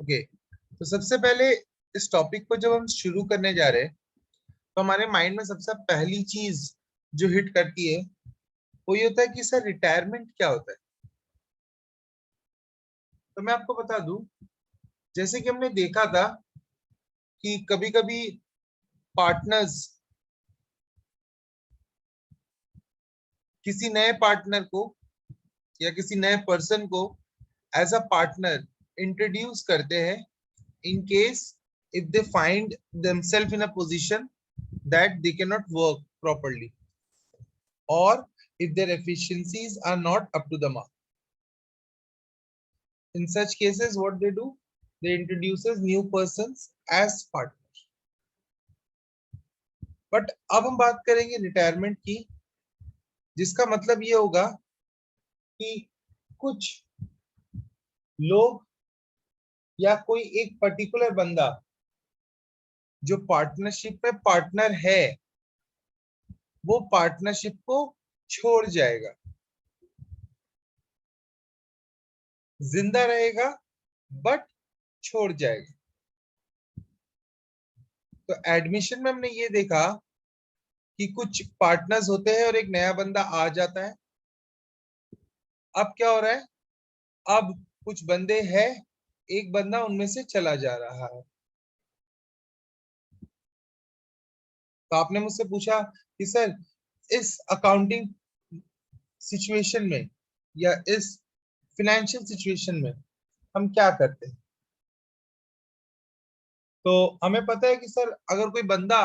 Okay, तो सबसे पहले इस टॉपिक को जब हम शुरू करने जा रहे हैं तो हमारे माइंड में सबसे पहली चीज जो हिट करती है वो ये होता है कि सर रिटायरमेंट क्या होता है। तो मैं आपको बता दूं, जैसे कि हमने देखा था कि कभी कभी पार्टनर्स किसी नए पार्टनर को या किसी नए पर्सन को एज अ पार्टनर इंट्रोड्यूस करते हैं in case if they find themselves in a position that they cannot work properly or if their efficiencies are not up to the mark. In such cases, what they do, they introduces new persons as partners. But अब हम बात करेंगे retirement की, जिसका मतलब ये होगा कि कुछ लोग या कोई एक पर्टिकुलर बंदा जो पार्टनरशिप में पार्टनर है वो पार्टनरशिप को छोड़ जाएगा, जिंदा रहेगा बट छोड़ जाएगा। तो एडमिशन में हमने ये देखा कि कुछ पार्टनर्स होते हैं और एक नया बंदा आ जाता है। अब क्या हो रहा है, अब कुछ बंदे हैं, एक बंदा उनमें से चला जा रहा है। तो आपने मुझसे पूछा कि सर इस अकाउंटिंग सिचुएशन में या इस फिनेंशियल सिचुएशन में हम क्या करते हैं। तो हमें पता है कि सर अगर कोई बंदा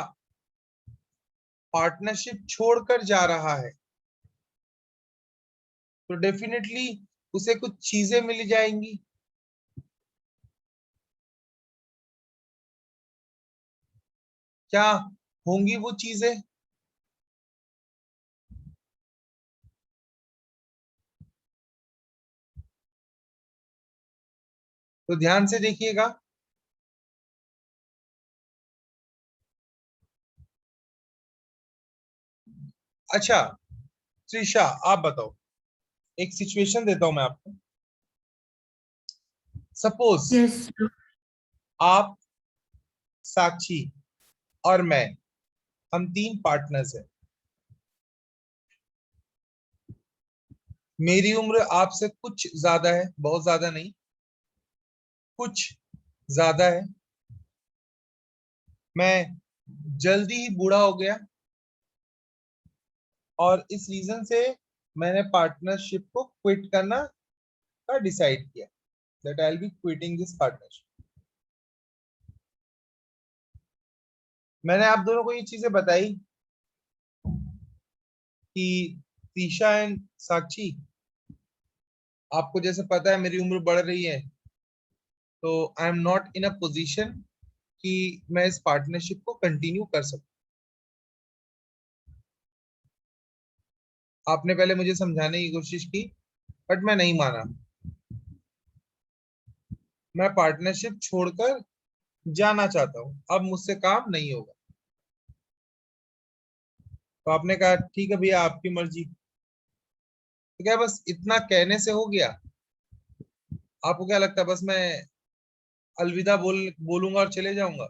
पार्टनरशिप छोड़कर जा रहा है तो डेफिनेटली उसे कुछ चीजें मिल जाएंगी। क्या होंगी वो चीजें? तो ध्यान से देखिएगा। अच्छा त्रिशा, आप बताओ, एक सिचुएशन देता हूं मैं आपको। Suppose yes. आप, साक्षी और मैं, हम तीन पार्टनर्स हैं। मेरी उम्र आपसे कुछ ज्यादा है, बहुत ज्यादा नहीं, कुछ ज्यादा है। मैं जल्दी ही बूढ़ा हो गया और इस रीजन से मैंने पार्टनरशिप को क्विट करना का डिसाइड किया, that I will be quitting this partnership. मैंने आप दोनों को ये चीजें बताई कि तीशा एंड साक्षी, आपको जैसे पता है मेरी उम्र बढ़ रही है, तो I am not in a position कि मैं इस पार्टनरशिप को कंटिन्यू कर सकूं। आपने पहले मुझे समझाने की कोशिश की बट मैं नहीं माना। मैं पार्टनरशिप छोड़कर जाना चाहता हूँ, अब मुझसे काम नहीं होगा। तो आपने कहा ठीक है भैया, आपकी मर्जी। तो क्या बस इतना कहने से हो गया? आपको क्या लगता है बस मैं अलविदा बोलूंगा और चले जाऊंगा?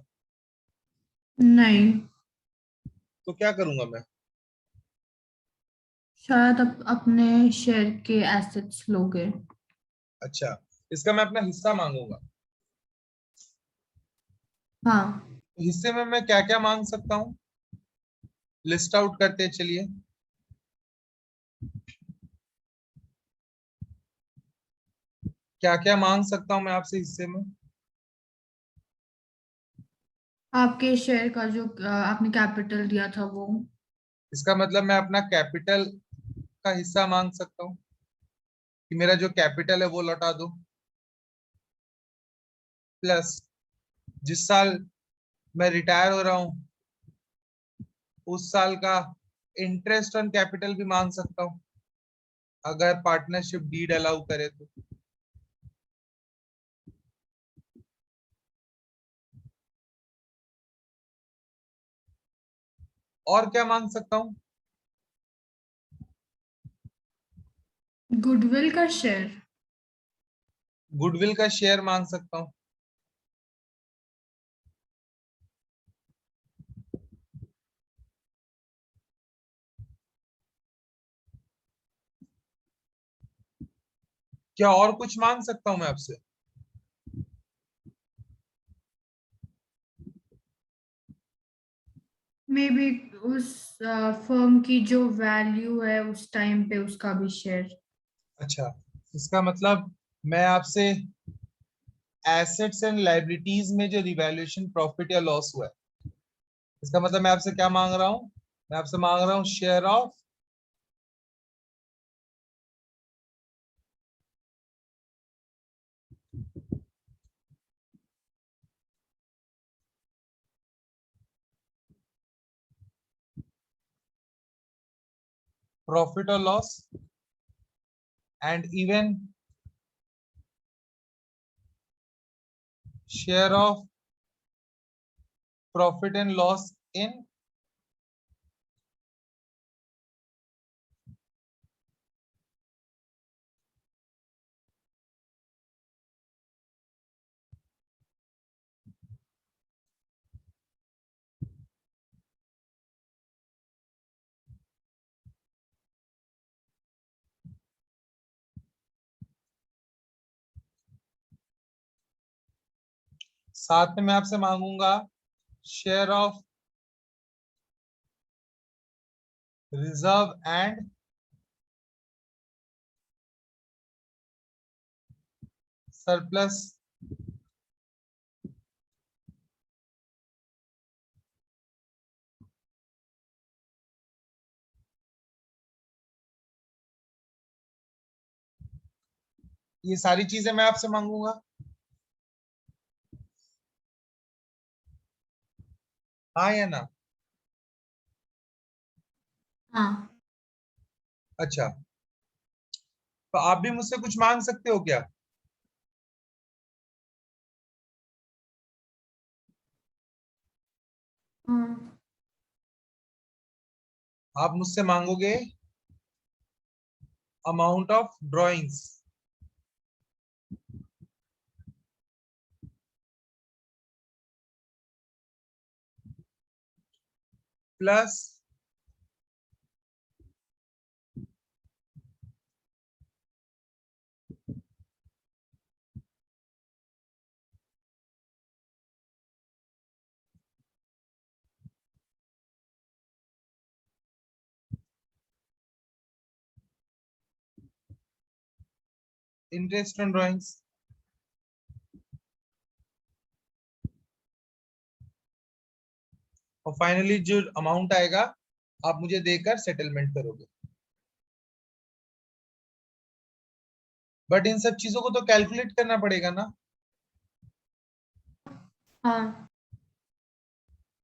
नहीं, तो क्या करूंगा मैं? शायद अपने शेयर के एसेट्स लोगे। अच्छा, इसका मैं अपना हिस्सा मांगूंगा। हाँ। तो हिस्से में मैं क्या क्या मांग सकता हूँ, लिस्ट आउट करते हैं चलिए। क्या क्या मांग सकता हूँ मैं आपसे हिस्से में? आपके शेयर का जो आपने कैपिटल दिया था वो। इसका मतलब मैं अपना कैपिटल का हिस्सा मांग सकता हूँ कि मेरा जो कैपिटल है वो लौटा दो, प्लस जिस साल मैं रिटायर हो रहा हूँ उस साल का इंटरेस्ट ऑन कैपिटल भी मांग सकता हूँ, अगर पार्टनरशिप डीड अलाउ करे तो। और क्या मांग सकता हूँ? गुडविल का शेयर। गुडविल का शेयर मांग सकता हूँ। क्या और कुछ मांग सकता हूं मैं आपसे? मे बी उस फर्म की जो वैल्यू है उस टाइम पे उसका भी शेयर। अच्छा, इसका मतलब मैं आपसे एसेट्स एंड लायबिलिटीज में जो रिवैल्यूएशन प्रॉफिट या लॉस हुआ है, इसका मतलब मैं आपसे क्या मांग रहा हूं? मैं आपसे मांग रहा हूं शेयर ऑफ प्रॉफिट और loss and even share of profit and loss इन साथ में मैं आपसे मांगूंगा share of reserve and surplus. ये सारी चीजें मैं आपसे मांगूंगा, हाँ या ना? हाँ। अच्छा, तो आप भी मुझसे कुछ मांग सकते हो क्या? हाँ। आप मुझसे मांगोगे amount of drawings plus interest on drawings. और फाइनली जो अमाउंट आएगा आप मुझे देकर सेटलमेंट करोगे। बट इन सब चीजों को तो कैलकुलेट करना पड़ेगा ना? हाँ।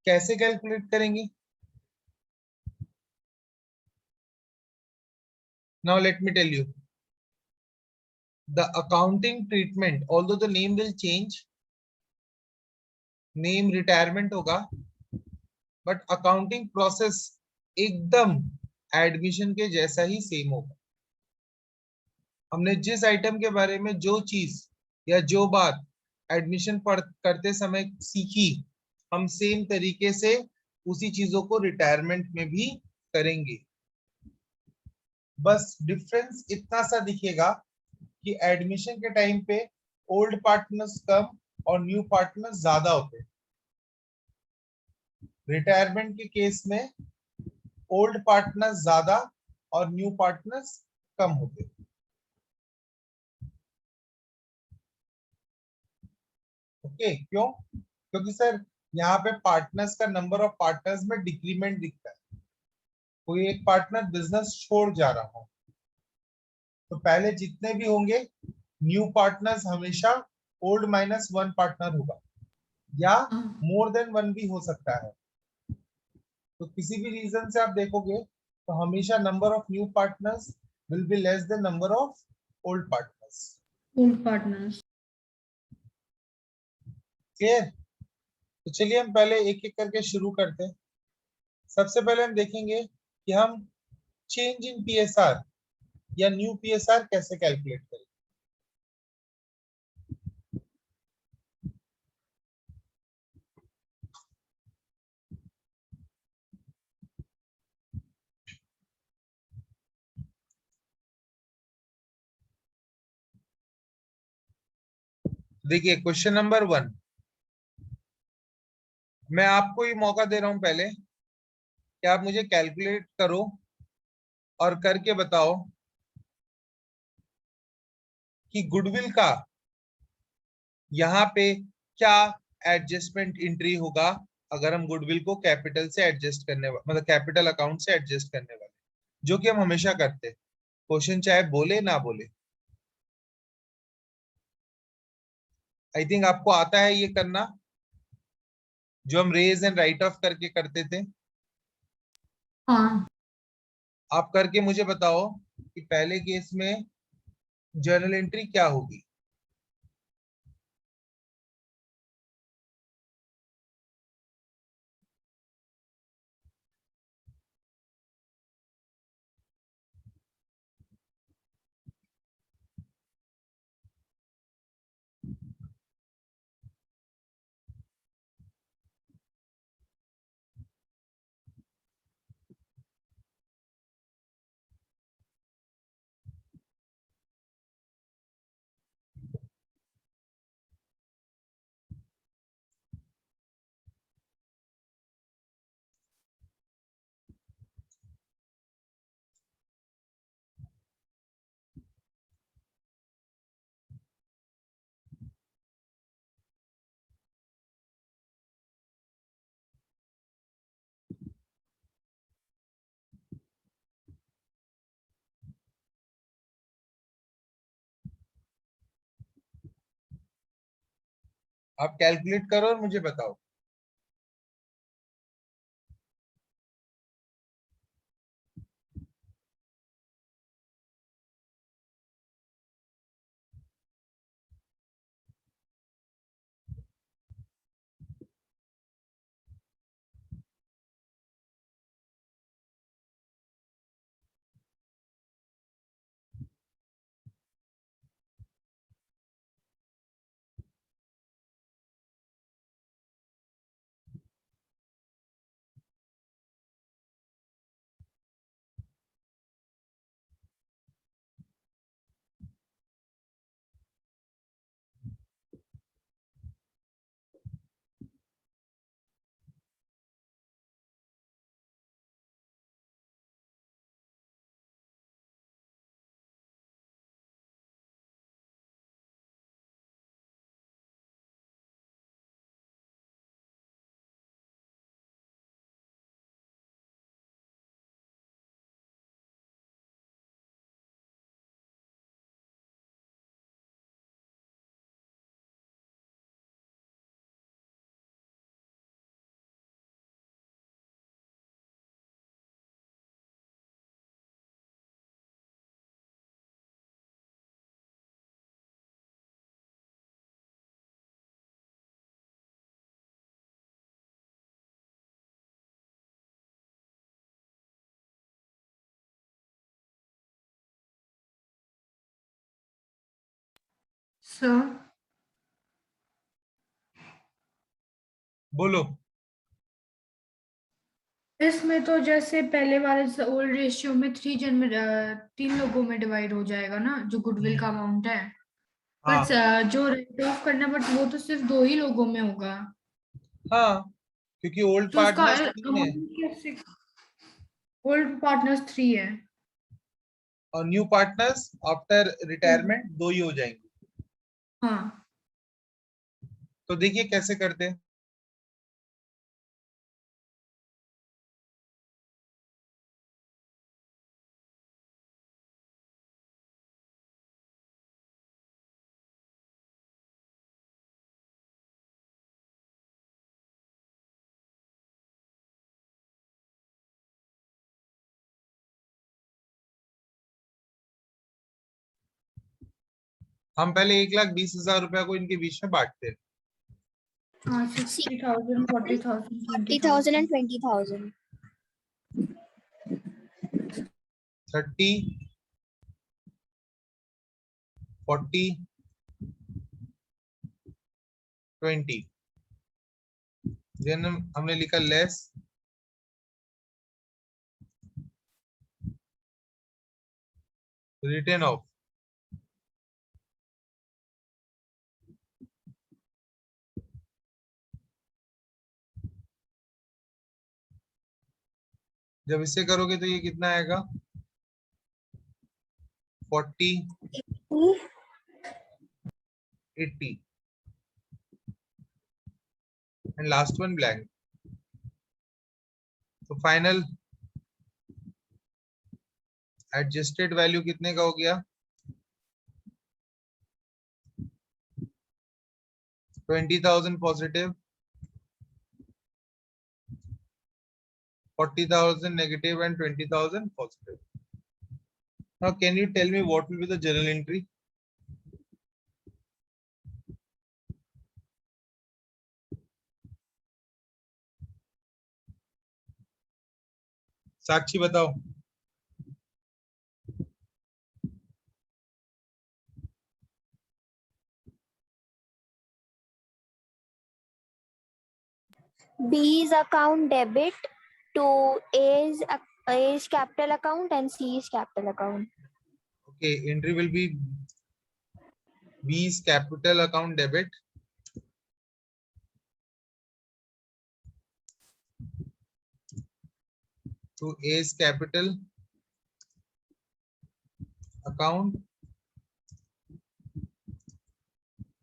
कैसे कैलकुलेट करेंगे? Now let me tell you the accounting treatment, although the name will change, name retirement होगा, बट अकाउंटिंग प्रोसेस एकदम एडमिशन के जैसा ही सेम होगा। हमने जिस आइटम के बारे में जो चीज या जो बात एडमिशन पढ़ करते समय सीखी, हम सेम तरीके से उसी चीजों को रिटायरमेंट में भी करेंगे। बस डिफरेंस इतना सा दिखेगा कि एडमिशन के टाइम पे ओल्ड पार्टनर्स कम और न्यू पार्टनर्स ज्यादा होते हैं। रिटायरमेंट के केस में ओल्ड पार्टनर्स ज्यादा और न्यू पार्टनर्स कम होते हैं। ओके, क्यों? क्योंकि सर यहाँ पे पार्टनर्स का नंबर ऑफ पार्टनर्स में डिक्रीमेंट दिखता है। कोई एक पार्टनर बिजनेस छोड़ जा रहा है तो पहले जितने भी होंगे न्यू पार्टनर्स हमेशा ओल्ड माइनस वन पार्टनर होगा, या हाँ। मोर देन वन भी हो सकता है। तो किसी भी रीजन से आप देखोगे तो हमेशा number of new partners will be less than number of old partners. Old partners. Clear? तो चलिए हम पहले एक एक करके शुरू करते हैं। सबसे पहले हम देखेंगे कि हम चेंज इन पीएसआर या न्यू पीएसआर कैसे कैलकुलेट करें। देखिए क्वेश्चन नंबर 1, मैं आपको ही मौका दे रहा हूं पहले कि आप मुझे कैलकुलेट करो और करके बताओ कि गुडविल का यहाँ पे क्या एडजस्टमेंट एंट्री होगा अगर हम गुडविल को कैपिटल से एडजस्ट करने मतलब कैपिटल अकाउंट से एडजस्ट करने वाले, जो कि हम हमेशा करते हैं, क्वेश्चन चाहे बोले ना बोले। आई थिंक आपको आता है ये करना, जो हम रेज एंड राइट ऑफ करके करते थे। हाँ आप करके मुझे बताओ कि पहले केस में जर्नल एंट्री क्या होगी। आप कैलकुलेट करो और मुझे बताओ। सर, बोलो। इसमें तो जैसे पहले वाले ओल्ड रेशियो में 3 जन में 3 लोगों में डिवाइड हो जाएगा ना, जो गुडविल का अमाउंट है। हाँ बट जो राइट ऑफ करना, बट वो तो सिर्फ 2 ही लोगों में होगा। हाँ, क्योंकि ओल्ड तो उसका पार्टनर्स तीन है अमाउंट कैसे? ओल्ड पार्टनर्स 3 है। और न्यू पार्टनर्स आफ्टर तो रिटायरमेंट 2 ही हो जाएंगे। हाँ, तो देखिए कैसे करते हैं। हम पहले 1,20,000 रुपया को इनके बीच में बांटते हैं। हाँ, 60,000, 40,000, 40,000 20,000। and 20,000. 30, 40, 20। देन हमने लिखा लेस रिटर्न ऑफ जब इससे करोगे तो ये कितना आएगा 40 80 एंड लास्ट वन ब्लैंक। तो फाइनल एडजस्टेड वैल्यू कितने का हो गया 20,000 positive 40,000 negative and 20,000 positive. Now can you tell me what will be the journal entry? साक्षी बताओ। B's account debit to A's capital account and C's capital account. Okay, entry will be B's capital account debit to A's capital account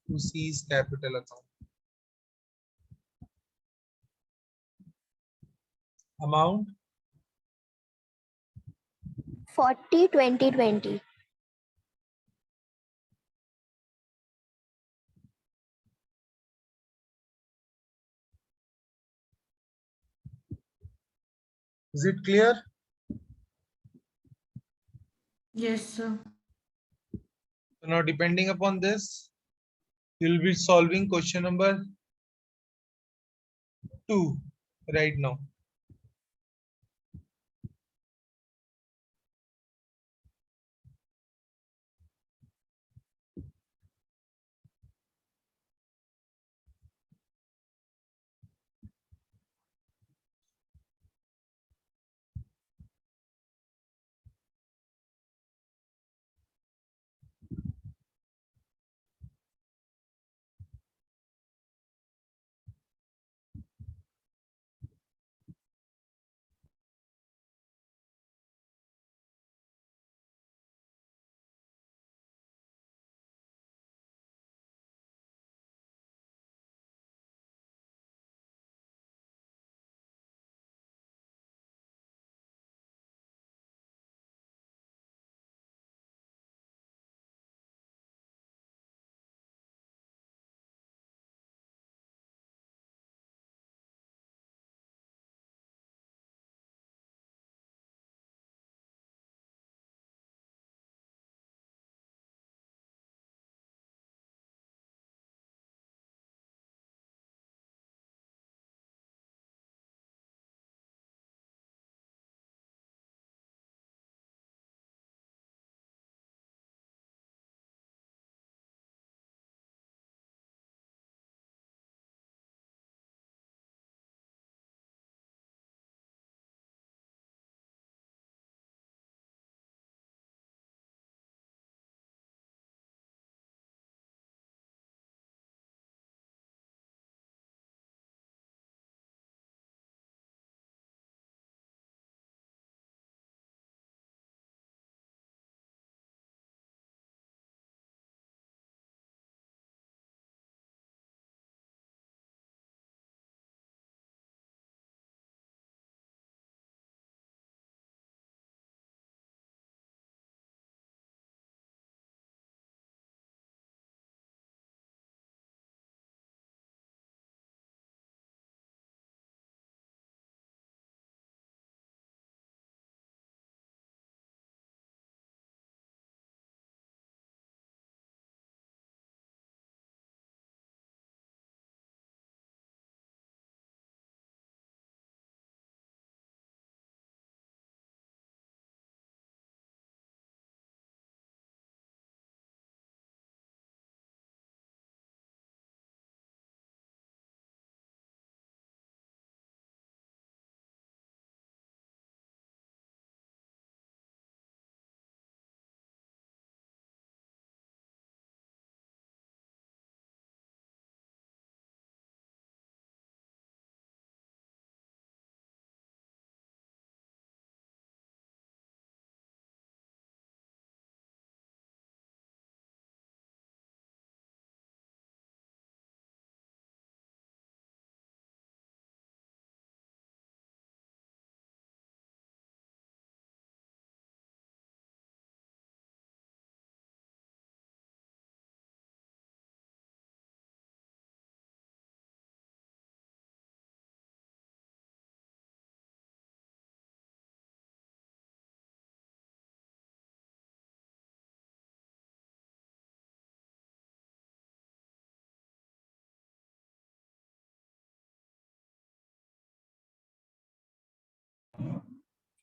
to C's capital account. Amount 40 20 20. is it clear? Yes, sir. So now depending upon this, you will be solving question number 2 right now.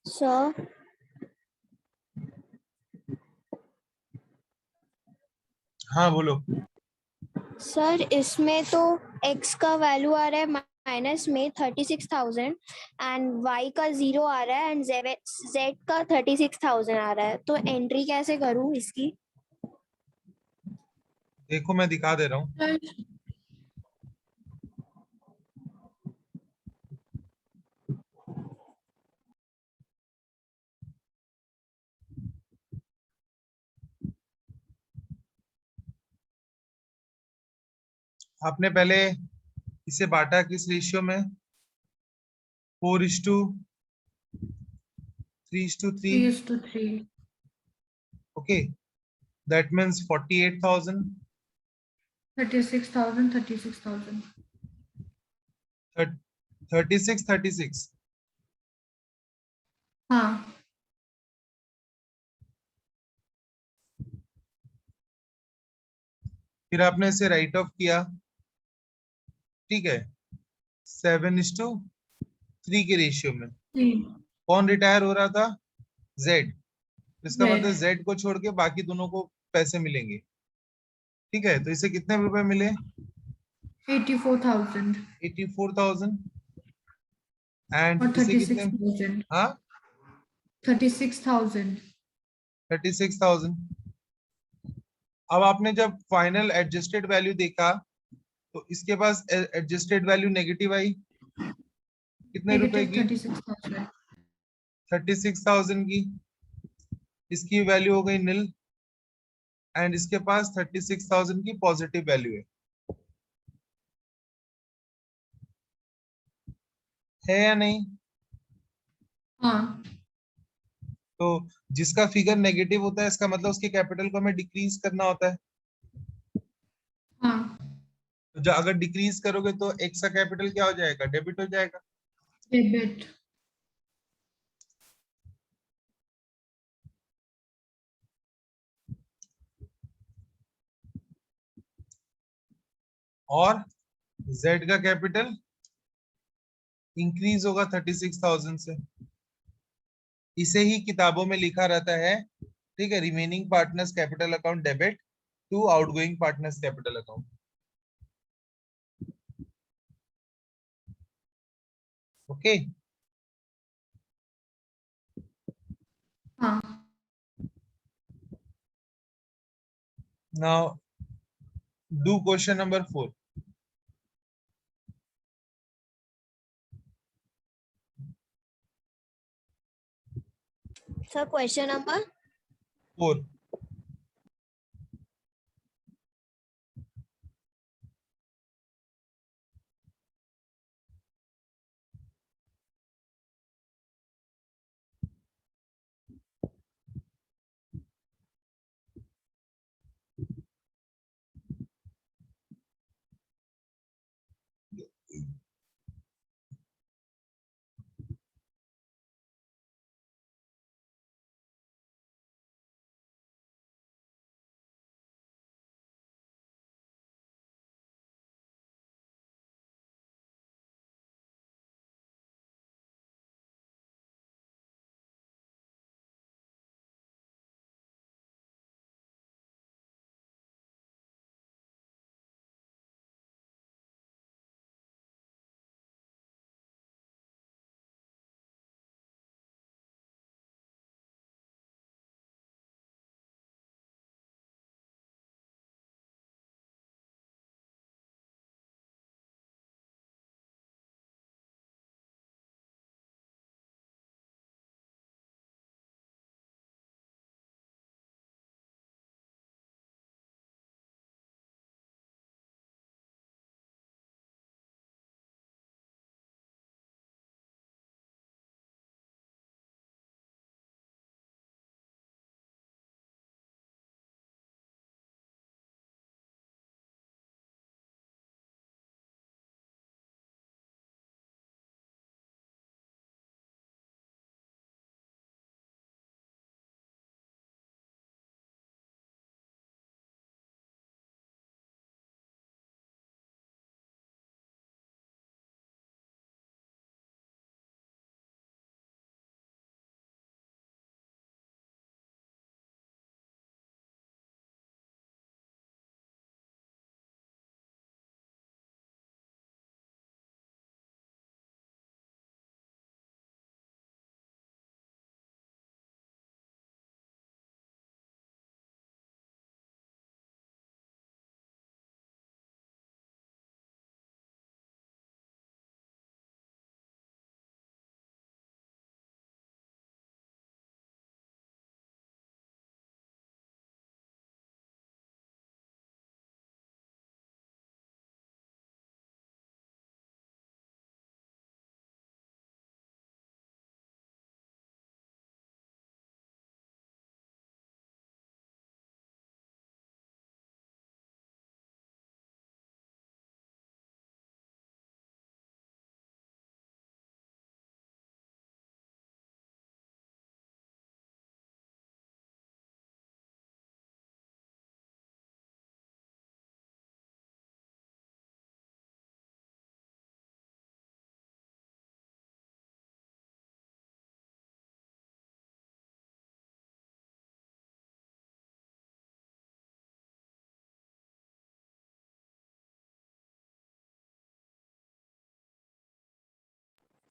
Sir हाँ बोलो। Sir इसमें तो x का value आ रहा है minus में 36,000 and y का 0 आ रहा है एंड z का 36,000 आ रहा है, तो एंट्री कैसे करूं इसकी? देखो मैं दिखा दे रहा हूँ। सर आपने पहले इसे बांटा किस रेशियो में? 4:3:3। 3:3 ओके, दैट मीन्स 48,000। 36,000 36,000 36 हाँ फिर आपने इसे राइट ऑफ किया, ठीक है, 7:3 के रेशियो में। 3 कौन रिटायर हो रहा था? जेड। इसका मतलब Z जेड को छोड़ के बाकी दोनों को पैसे मिलेंगे, ठीक है। तो इसे कितने रुपए मिले? 84,000 84,000। एंड और इसे कितने? 36,000 हाँ 36,000 36,000। अब आपने जब फाइनल एडजस्टेड वैल्यू देखा तो इसके पास एडजस्टेड वैल्यू नेगेटिव आई, कितने रुपए नेगेटिव की? 36,000 36,000 की। इसकी वैल्यू हो गई नील एंड इसके पास 36,000 की पॉजिटिव वैल्यू है या नहीं? हाँ तो जिसका फिगर नेगेटिव होता है इसका मतलब उसके कैपिटल को हमें डिक्रीज करना होता है। हाँ तो जो अगर डिक्रीज करोगे तो एक्स का कैपिटल क्या हो जाएगा? डेबिट हो जाएगा। डेबिट और जेड का कैपिटल इंक्रीज होगा 36,000 से। इसे ही किताबों में लिखा रहता है, ठीक है, remaining partners capital account debit to outgoing partners capital account. Okay. हाँ now do question number 4। Sir question number 4।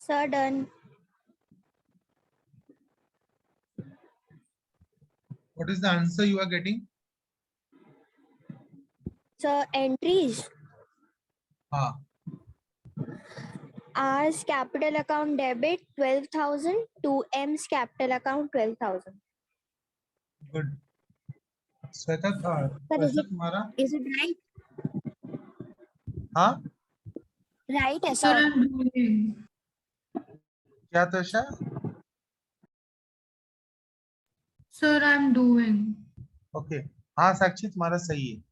Sir, done. What is the answer you are getting? Sir, entries. हाँ, R's capital account debit 12,000 to M's capital account 12,000. Good. Shweta Sir, पैसा तुम्हारा? is it right? हाँ, Right, है Sir, sir. I'm doing. क्या तोशा? Sir, I'm doing. Okay, हाँ साक्षी तुम्हारा सही है।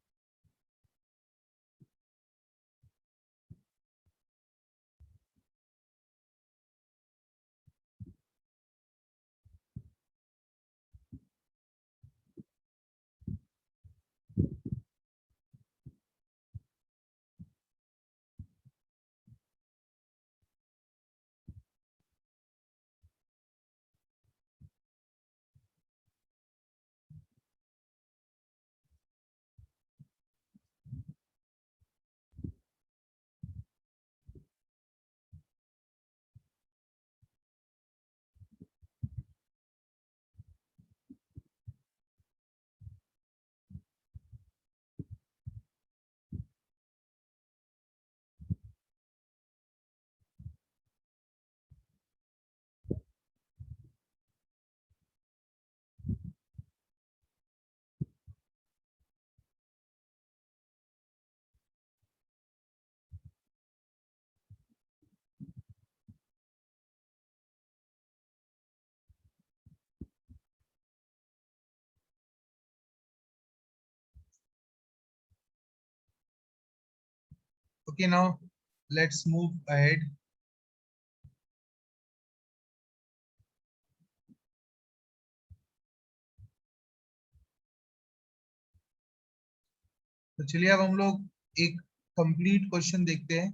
Okay, now let's move ahead. तो चलिए अब हम लोग एक कंप्लीट क्वेश्चन देखते हैं।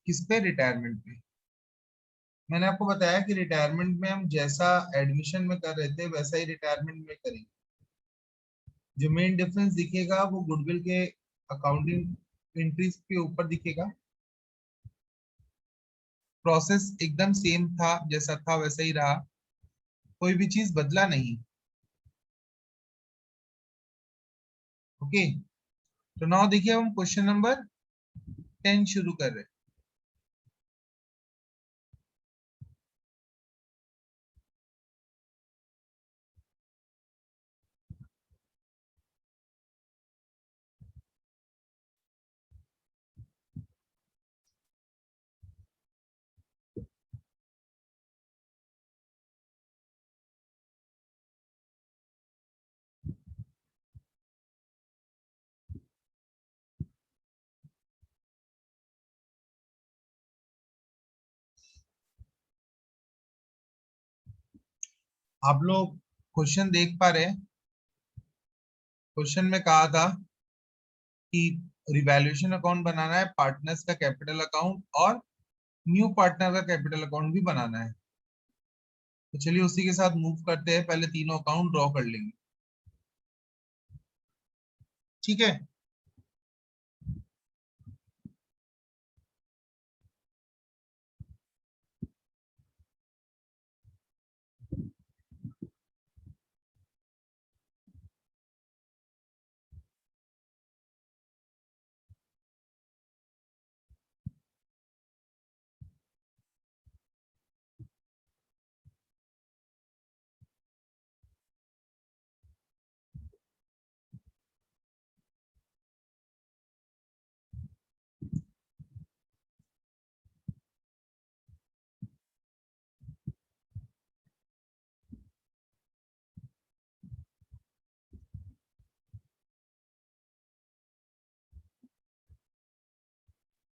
किस पे? रिटायरमेंट पे। मैंने आपको बताया कि रिटायरमेंट में हम जैसा एडमिशन में कर रहे थे वैसा ही रिटायरमेंट में करेंगे। जो मेन डिफरेंस दिखेगा वो गुडविल के अकाउंटिंग एंट्रीज के ऊपर दिखेगा। प्रोसेस एकदम सेम था, जैसा था वैसा ही रहा, कोई भी चीज बदला नहीं। ओके, तो नाउ देखिए हम क्वेश्चन नंबर 10 शुरू कर रहे हैं। आप लोग क्वेश्चन देख पा रहे हैं? क्वेश्चन में कहा था कि रिवैल्यूएशन अकाउंट बनाना है, पार्टनर्स का कैपिटल अकाउंट और न्यू पार्टनर का कैपिटल अकाउंट भी बनाना है। तो चलिए उसी के साथ मूव करते हैं। पहले तीनों अकाउंट ड्रॉ कर लेंगे, ठीक है?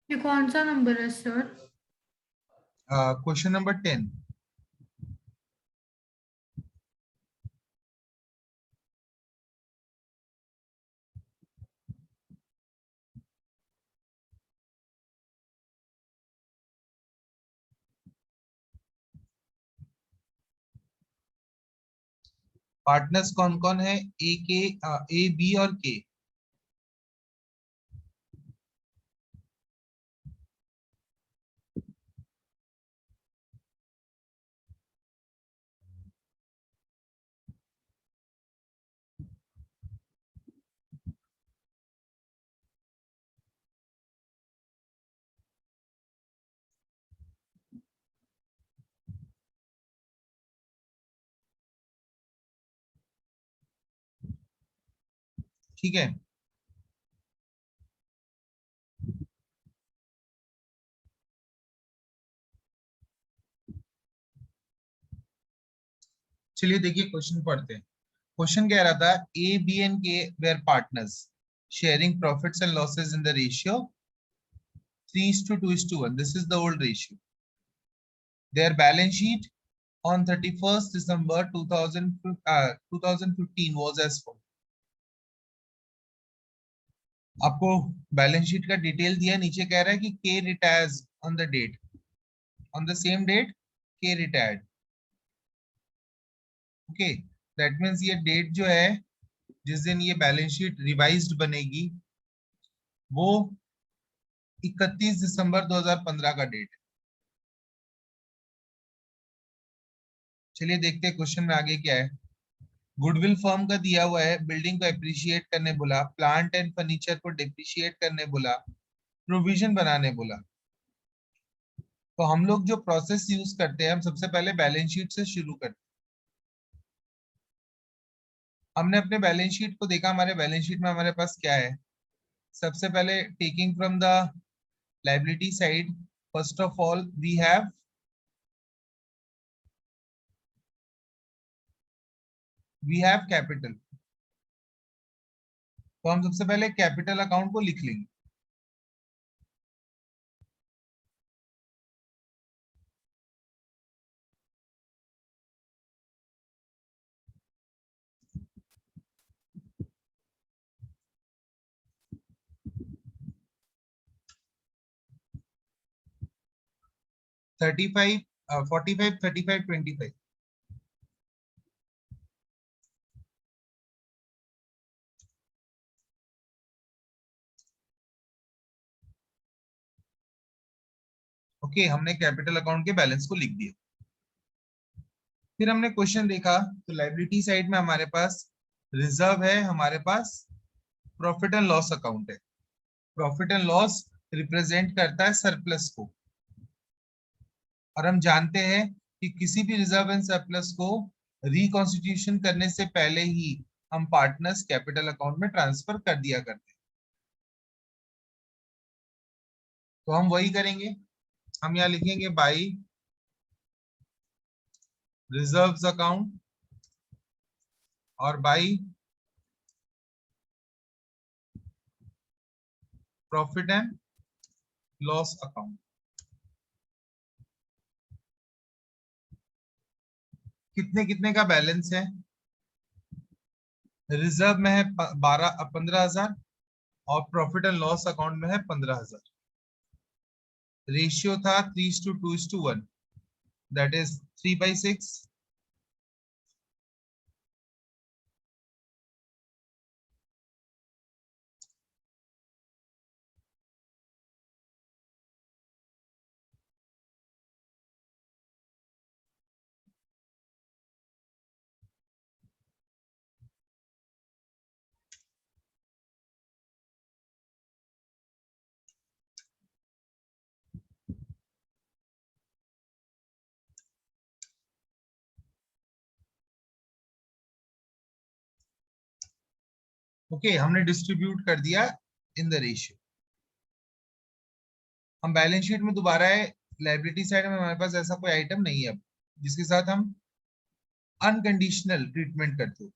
ये कौन सा नंबर है सर? Question number 10। पार्टनर्स कौन कौन है? ए बी और के। ठीक है। चलिए देखिए क्वेश्चन पढ़ते हैं। क्वेश्चन कह रहा था A B and K were partners sharing profits and losses in the ratio 3:2:1. This is the old ratio. Their balance sheet on 31st December 2015 was as follows. आपको बैलेंस शीट का detail दिया, नीचे कह रहा है कि K retires on the date, on the same date K retired. Okay, that means ये date जो है जिस दिन ये बैलेंस शीट रिवाइज्ड बनेगी वो 31 दिसंबर 2015 का डेट है। चलिए देखते हैं क्वेश्चन में आगे क्या है। गुडविल फर्म का दिया हुआ है, बिल्डिंग को एप्रिशिएट करने बोला, प्लांट एंड फर्नीचर को डिप्रिशिएट करने बोला, प्रोविजन बनाने बोला। तो हम लोग जो प्रोसेस यूज करते हैं, हम सबसे पहले बैलेंस शीट से शुरू करते हैं। हमने अपने बैलेंस शीट को देखा, हमारे बैलेंस शीट में हमारे पास क्या है। सबसे पहले taking from the liability side, first of all we have capital. तो हम सबसे पहले कैपिटल अकाउंट को लिख लेंगे। Thirty five 45 35 25। ओके, हमने कैपिटल अकाउंट के बैलेंस को लिख दिया। फिर हमने क्वेश्चन देखा तो लायबिलिटी साइड में हमारे पास रिजर्व है, हमारे पास प्रॉफिट एंड लॉस अकाउंट है। प्रॉफिट एंड लॉस रिप्रेजेंट करता है सरप्लस को, और हम जानते हैं कि किसी भी रिजर्व एंड सरप्लस को रिकॉन्स्टिट्यूशन करने से पहले ही हम पार्टनर्स कैपिटल अकाउंट में ट्रांसफर कर दिया करते हैं। तो हम वही करेंगे, हम यहाँ लिखेंगे बाय रिजर्व्स अकाउंट और by profit and loss account. कितने कितने का बैलेंस है? रिजर्व में है 15,000 और प्रॉफिट एंड लॉस अकाउंट में है 15,000। रेशियो था 3:2:1, दैट इज 3/6। ओके, हमने डिस्ट्रीब्यूट कर दिया इन द रेशियो। हम बैलेंस शीट में दोबारा है, लायबिलिटी साइड में हमारे पास ऐसा कोई आइटम नहीं है अब जिसके साथ हम अनकंडीशनल ट्रीटमेंट करते हो।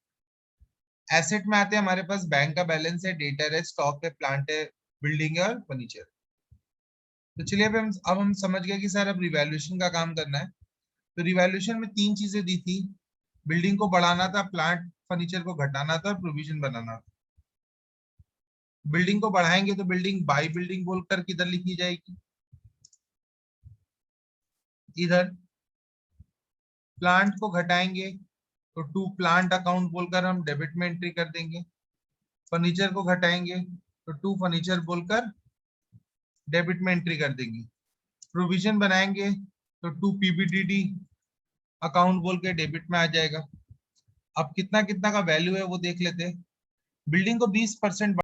एसेट में आते हैं, हमारे पास बैंक का बैलेंस है, डेटर है, स्टॉक है, प्लांट है, बिल्डिंग है और फर्नीचर। तो चलिए अब हम समझ गए कि सर अब रिवैल्यूएशन का काम करना है। तो रिवैल्यूएशन में 3 चीजें दी थी, बिल्डिंग को बढ़ाना था, प्लांट फर्नीचर को घटाना था और प्रोविजन बनाना था। बिल्डिंग को बढ़ाएंगे तो बिल्डिंग बाय बिल्डिंग बोलकर किधर लिखी जाएगी? इधर। प्लांट को घटाएंगे तो टू प्लांट अकाउंट बोलकर हम डेबिट में एंट्री कर देंगे। फर्नीचर को घटाएंगे तो टू फर्नीचर बोलकर डेबिट में एंट्री कर देंगे। प्रोविजन बनाएंगे तो टू पीबीडीडी अकाउंट बोल के डेबिट में आ जाएगा। अब कितना कितना का वैल्यू है वो देख लेते हैं। बिल्डिंग को 20%